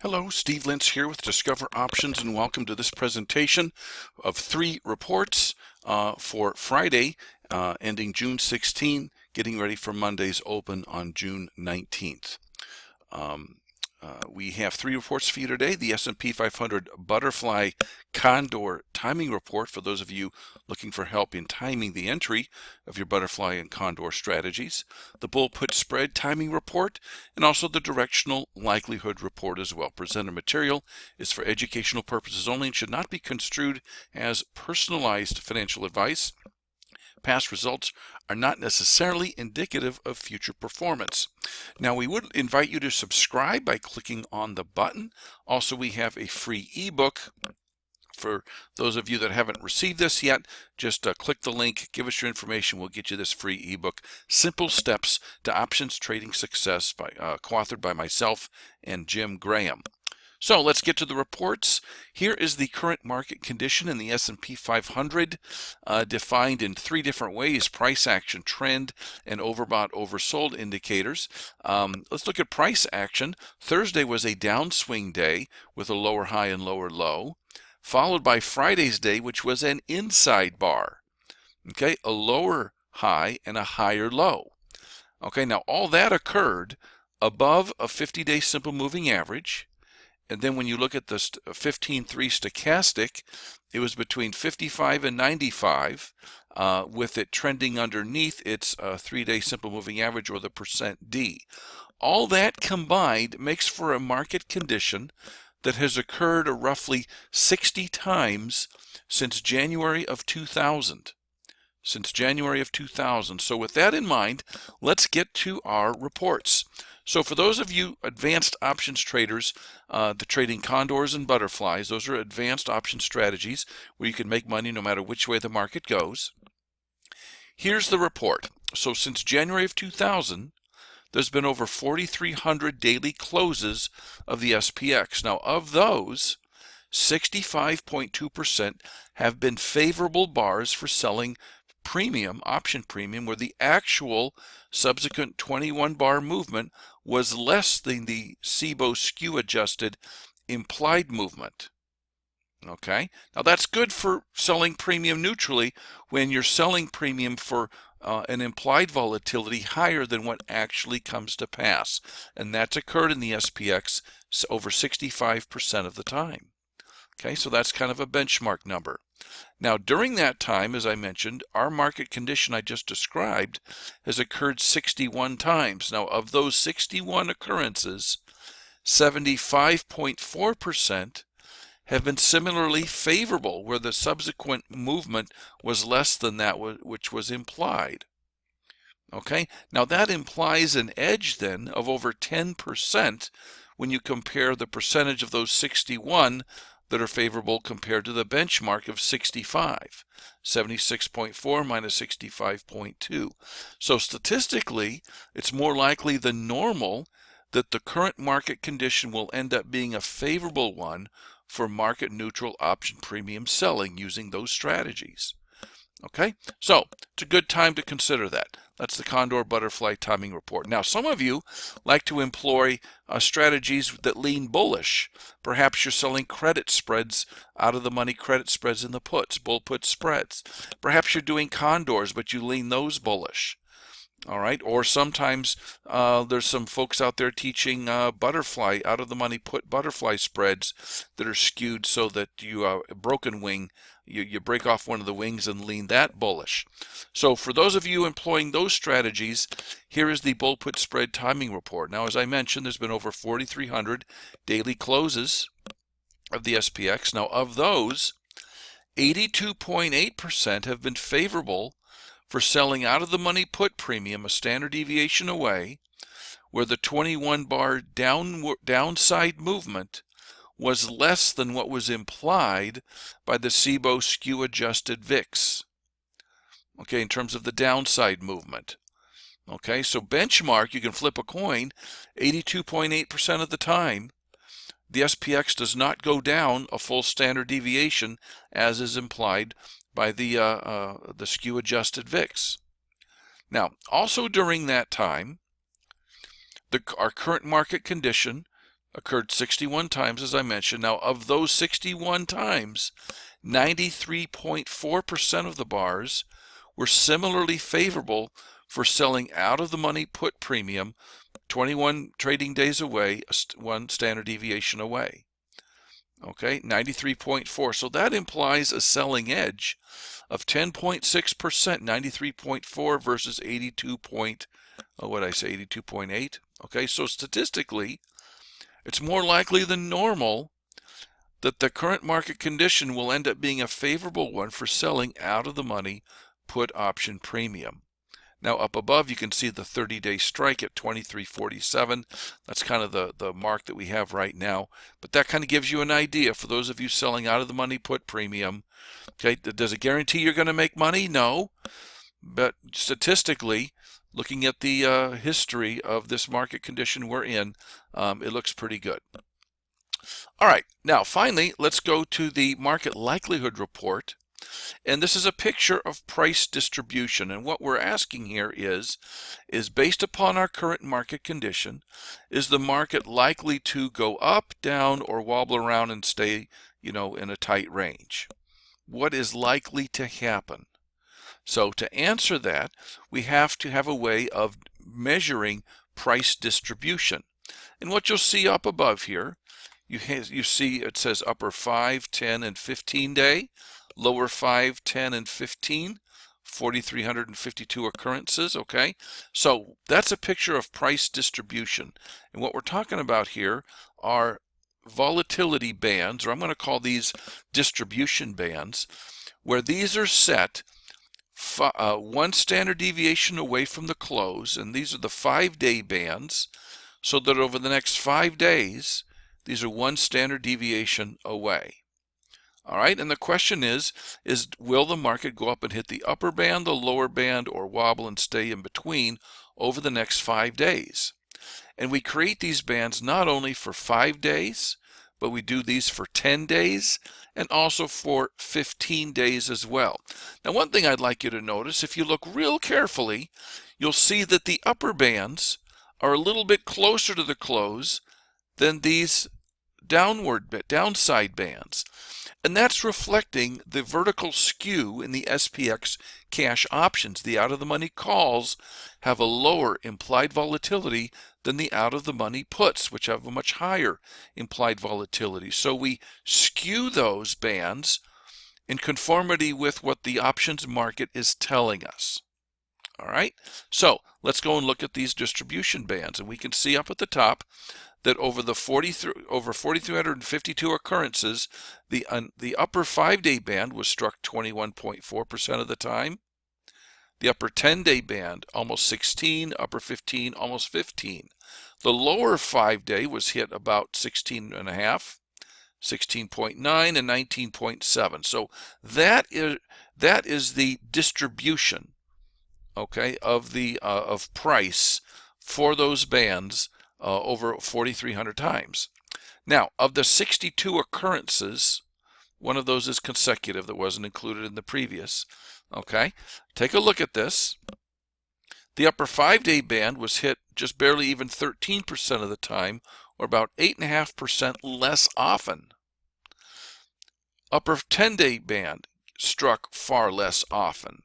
Hello, Steve Lentz here with Discover Options, and welcome to this presentation of 3 reports for Friday ending June 16, getting ready for Monday's open on June 19th. We have 3 reports for you today. The S&P 500 Butterfly Condor timing report for those of you looking for help in timing the entry of your Butterfly and Condor strategies. The Bull Put Spread timing report, and also the Directional Likelihood report as well. Presented material is for educational purposes only and should not be construed as personalized financial advice. Past results are not necessarily indicative of future performance. Now, we would invite you to subscribe by clicking on the button. Also, we have a free ebook. For those of you that haven't received this yet, just click the link, give us your information, we'll get you this free ebook, Simple Steps to Options Trading Success, co-authored by myself and Jim Graham. So let's get to the reports. Here is the current market condition in the S&P 500, defined in 3 different ways: price action, trend, and overbought, oversold indicators. Let's look at price action. Thursday was a downswing day with a lower high and lower low, followed by Friday's day, which was an inside bar. Okay, a lower high and a higher low. Okay, now all that occurred above a 50-day simple moving average. And then when you look at the 15-3 stochastic, it was between 55 and 95, with it trending underneath its 3-day simple moving average, or the %D. All that combined makes for a market condition that has occurred roughly 60 times since January of 2000. Since January of 2000. So with that in mind, let's get to our reports. So for those of you advanced options traders, the trading condors and butterflies, those are advanced option strategies where you can make money no matter which way the market goes. Here's the report. So since January of 2000, there's been over 4,300 daily closes of the SPX. Now, of those, 65.2% have been favorable bars for selling premium, option premium, where the actual subsequent 21 bar movement was less than the SIBO skew adjusted implied movement. Okay, now that's good for selling premium neutrally when you're selling premium for an implied volatility higher than what actually comes to pass, and that's occurred in the SPX over 65% of the time. Okay, so that's kind of a benchmark number. Now, during that time, as I mentioned, our market condition I just described has occurred 61 times. Now, of those 61 occurrences, 75.4% have been similarly favorable, where the subsequent movement was less than that which was implied. Okay, now that implies an edge then of over 10% when you compare the percentage of those 61 that are favorable compared to the benchmark of 65, 76.4 minus 65.2. So statistically, it's more likely than normal that the current market condition will end up being a favorable one for market neutral option premium selling using those strategies. Okay, so it's a good time to consider that. That's the Condor Butterfly timing report. Now, some of you like to employ strategies that lean bullish. Perhaps you're selling credit spreads, out of the money credit spreads in the puts, bull put spreads. Perhaps you're doing condors, but you lean those bullish. All right, or sometimes there's some folks out there teaching butterfly, out of the money put butterfly spreads that are skewed so that you broken wing, you break off one of the wings and lean that bullish. So for those of you employing those strategies, here is the bull put spread timing report. Now, as I mentioned, there's been over 4,300 daily closes of the SPX. Now, of those, 82.8% have been favorable for selling out of the money put premium, a standard deviation away, where the 21 bar downside movement was less than what was implied by the SIBO skew adjusted VIX. Okay, in terms of the downside movement. Okay, so benchmark, you can flip a coin, 82.8% of the time, the SPX does not go down a full standard deviation as is implied by the skew adjusted VIX. Now, also during that time, our current market condition occurred 61 times, as I mentioned. Now, of those 61 times, 93.4% of the bars were similarly favorable for selling out of the money put premium 21 trading days away, one standard deviation away. Okay, 93.4. So that implies a selling edge of 10.6%, 93.4 versus 82. What did I say, 82.8? Okay, so statistically, it's more likely than normal that the current market condition will end up being a favorable one for selling out of the money put option premium. Now up above you can see the 30-day strike at 23.47. That's kind of the mark that we have right now, but that kind of gives you an idea for those of you selling out of the money put premium. Okay, does it guarantee you're going to make money? No, but statistically, looking at the history of this market condition we're in, it looks pretty good. All right, now finally, let's go to the market likelihood report. And this is a picture of price distribution. And what we're asking here is based upon our current market condition, is the market likely to go up, down, or wobble around and stay, in a tight range? What is likely to happen? So to answer that, we have to have a way of measuring price distribution. And what you'll see up above here, you see it says upper 5, 10, and 15 day, lower 5, 10, and 15, 4,352 occurrences, okay? So that's a picture of price distribution. And what we're talking about here are volatility bands, or I'm going to call these distribution bands, where these are set one standard deviation away from the close, and these are the 5-day bands, so that over the next 5 days, these are one standard deviation away. All right, and the question is will the market go up and hit the upper band, the lower band, or wobble and stay in between over the next 5 days? And we create these bands not only for 5 days, but we do these for 10 days and also for 15 days as well. Now, one thing I'd like you to notice, if you look real carefully, you'll see that the upper bands are a little bit closer to the close than these downside bands. And that's reflecting the vertical skew in the SPX cash options. The out-of-the-money calls have a lower implied volatility than the out-of-the-money puts, which have a much higher implied volatility. So we skew those bands in conformity with what the options market is telling us. All right, so let's go and look at these distribution bands, and we can see up at the top that over 4,352 occurrences, the upper 5-day band was struck 21.4% of the time. The upper 10-day band almost 16, upper 15 almost 15. The lower 5-day was hit about 16.5, 16.9, and 19.7. So that is the distribution, okay, of price for those bands over 4,300 times. Now, of the 62 occurrences, one of those is consecutive that wasn't included in the previous. Okay, take a look at this. The upper 5-day band was hit just barely even 13% of the time, or about 8.5% less often. Upper 10-day band struck far less often,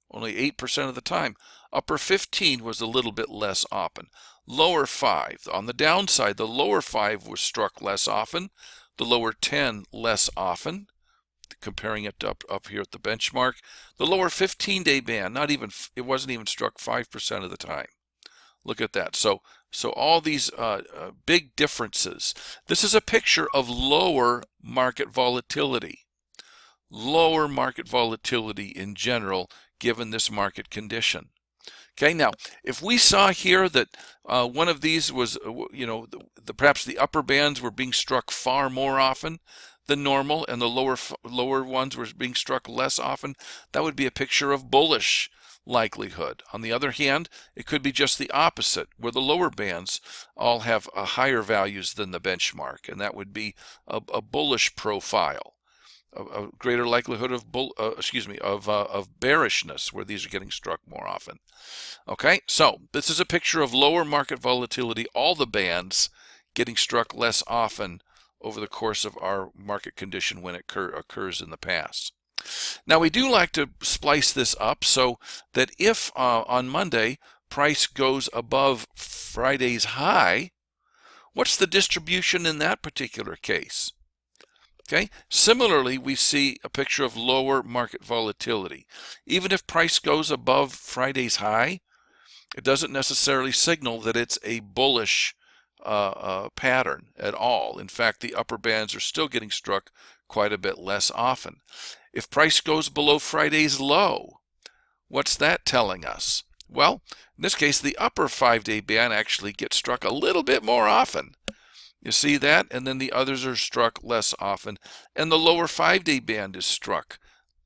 only 8% of the time. Upper 15 was a little bit less often. Lower 5, on the downside, the lower 5 was struck less often, the lower 10 less often, comparing it up here at the benchmark. The lower 15-day band, it wasn't even struck 5% of the time. Look at that. So all these big differences. This is a picture of lower market volatility. Lower market volatility in general, given this market condition. Okay, now if we saw here that one of these was, perhaps the upper bands were being struck far more often than normal, and the lower ones were being struck less often, that would be a picture of bullish likelihood. On the other hand, it could be just the opposite, where the lower bands all have higher values than the benchmark, and that would be a bullish profile. A greater likelihood of bearishness, where these are getting struck more often. Okay, so this is a picture of lower market volatility, all the bands, getting struck less often over the course of our market condition when it occurs in the past. Now, we do like to splice this up so that if on Monday price goes above Friday's high, what's the distribution in that particular case? Okay. Similarly, we see a picture of lower market volatility. Even if price goes above Friday's high, it doesn't necessarily signal that it's a bullish pattern at all. In fact, the upper bands are still getting struck quite a bit less often. If price goes below Friday's low, what's that telling us? Well, in this case, the upper 5-day band actually gets struck a little bit more often. You see that? And then the others are struck less often. And the lower 5-day band is struck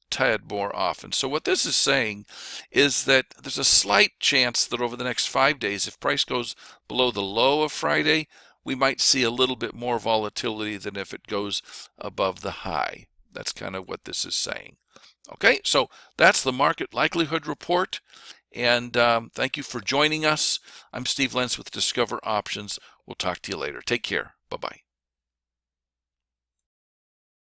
a tad more often. So what this is saying is that there's a slight chance that over the next 5 days, if price goes below the low of Friday, we might see a little bit more volatility than if it goes above the high. That's kind of what this is saying. Okay, so that's the market likelihood report. And thank you for joining us. I'm Steve Lentz with Discover Options. We'll talk to you later. Take care. Bye-bye.